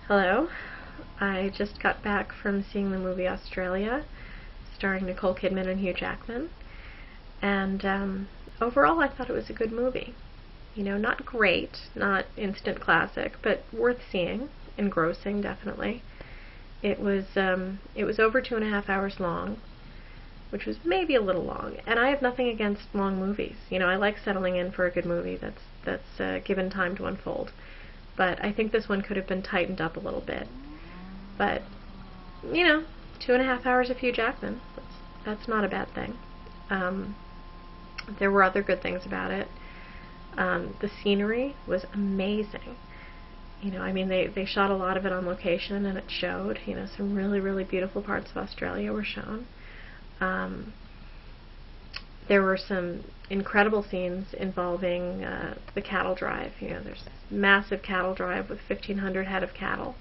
Hello. I just got back from seeing the movie Australia, starring Nicole Kidman and Hugh Jackman, and overall I thought it was a good movie. You know, not great, not instant classic, but worth seeing, engrossing definitely. It was over 2.5 hours long, which was maybe a little long, and I have nothing against long movies. You know, I like settling in for a good movie that's given time to unfold. But I think this one could have been tightened up a little bit. But, you know, 2.5 hours of Hugh Jackman, that's not a bad thing. There were other good things about it. The scenery was amazing. You know, I mean, they shot a lot of it on location, and it showed. You know, some really, really beautiful parts of Australia were shown. There were some incredible scenes involving the cattle drive. You know, there's this massive cattle drive with 1,500 head of cattle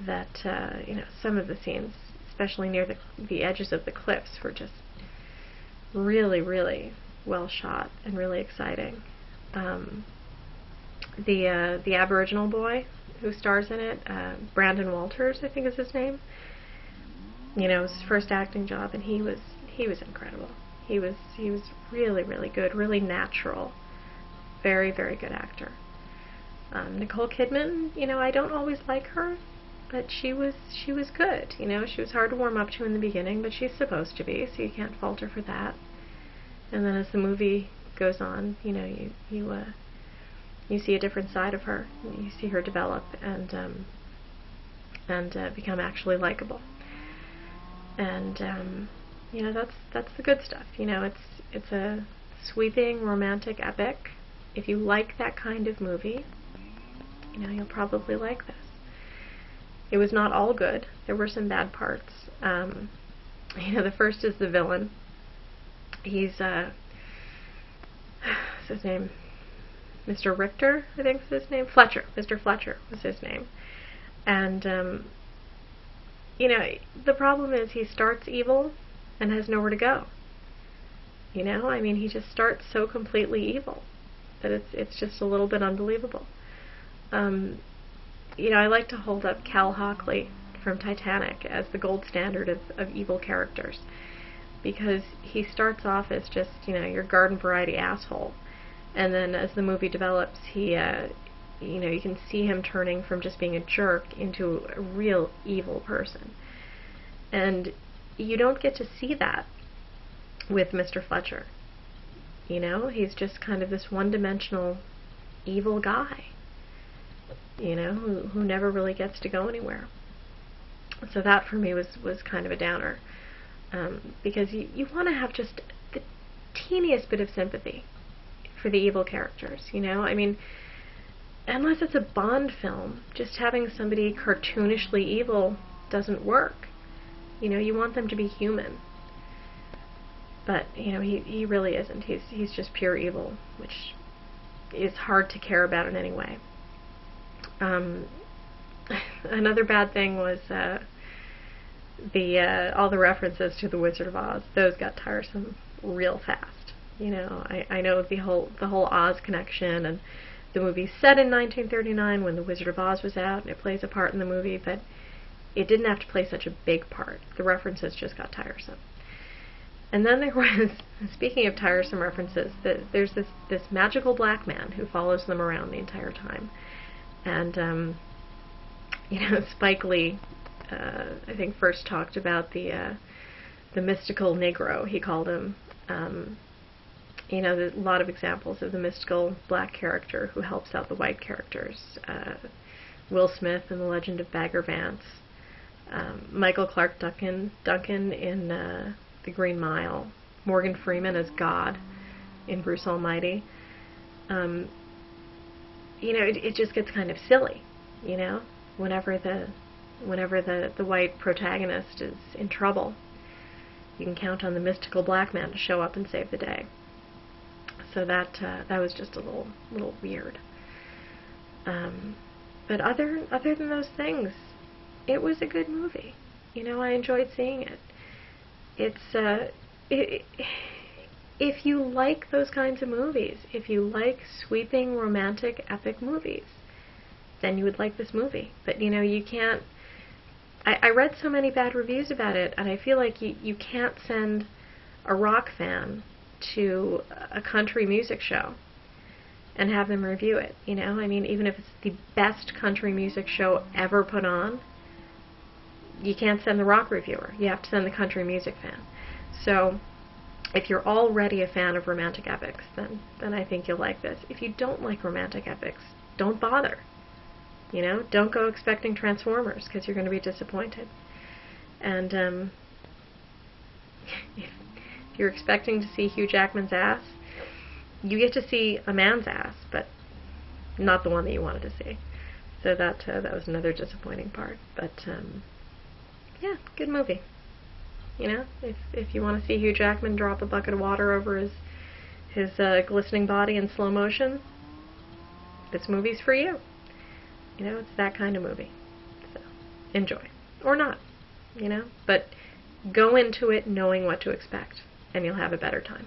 that, you know, some of the scenes, especially near the edges of the cliffs, were just really, really well shot and really exciting. The Aboriginal boy who stars in it, Brandon Walters, I think is his name. You know, it was his first acting job, and he was incredible. He was really, really good, really natural, very, very good actor. Nicole Kidman, you know, I don't always like her, but she was good. You know, she was hard to warm up to in the beginning, but she's supposed to be, so you can't fault her for that. And then as the movie goes on, you know, you see a different side of her. You see her develop and become actually likable. And you know, that's the good stuff. You know, it's a sweeping romantic epic. If you like that kind of movie, you know, you'll probably like this. It was not all good. There were some bad parts. You know, the first is the villain. He's what's his name? Mr. Richter, I think was his name. Fletcher. Mr. Fletcher was his name. And you know, the problem is he starts evil and has nowhere to go. You know, I mean, he just starts so completely evil that it's just a little bit unbelievable. You know, I like to hold up Cal Hockley from Titanic as the gold standard of evil characters, because he starts off as just, you know, your garden variety asshole, and then as the movie develops, he you know, you can see him turning from just being a jerk into a real evil person. And you don't get to see that with Mr. Fletcher. You know, he's just kind of this one-dimensional evil guy, you know, who never really gets to go anywhere. So that for me was kind of a downer, because you want to have just the teeniest bit of sympathy for the evil characters, you know. I mean, unless it's a Bond film, just having somebody cartoonishly evil doesn't work. You know, you want them to be human. But, you know, he really isn't. He's just pure evil, which is hard to care about in any way. Another bad thing was all the references to the Wizard of Oz. Those got tiresome real fast. You know, I know the whole Oz connection, and the movie's set in 1939 when the Wizard of Oz was out, and it plays a part in the movie, but it didn't have to play such a big part. The references just got tiresome. And then there was, speaking of tiresome references, there's this magical black man who follows them around the entire time. And, you know, Spike Lee, I think first talked about the mystical Negro, he called him. You know, there's a lot of examples of the mystical black character who helps out the white characters. Will Smith in The Legend of Bagger Vance. Michael Clark Duncan in The Green Mile. Morgan Freeman as God in Bruce Almighty. You know, it just gets kind of silly, you know, whenever the white protagonist is in trouble. You can count on the mystical black man to show up and save the day. So that was just a little weird. But other than those things, it was a good movie. You know, I enjoyed seeing it. If you like those kinds of movies, if you like sweeping romantic epic movies, then you would like this movie. But you know, you can't. I read so many bad reviews about it, and I feel like you can't send a rock fan to a country music show and have them review it. You know, I mean, even if it's the best country music show ever put on, you can't send the rock reviewer. You have to send the country music fan. So if you're already a fan of romantic epics, then I think you'll like this. If you don't like romantic epics, don't bother. You know, don't go expecting Transformers, because you're going to be disappointed. And if you're expecting to see Hugh Jackman's ass, you get to see a man's ass, but not the one that you wanted to see. So that was another disappointing part. But yeah, good movie. You know, if you want to see Hugh Jackman drop a bucket of water over his glistening body in slow motion, this movie's for you. You know, it's that kind of movie. So, enjoy. Or not, you know. But go into it knowing what to expect, and you'll have a better time.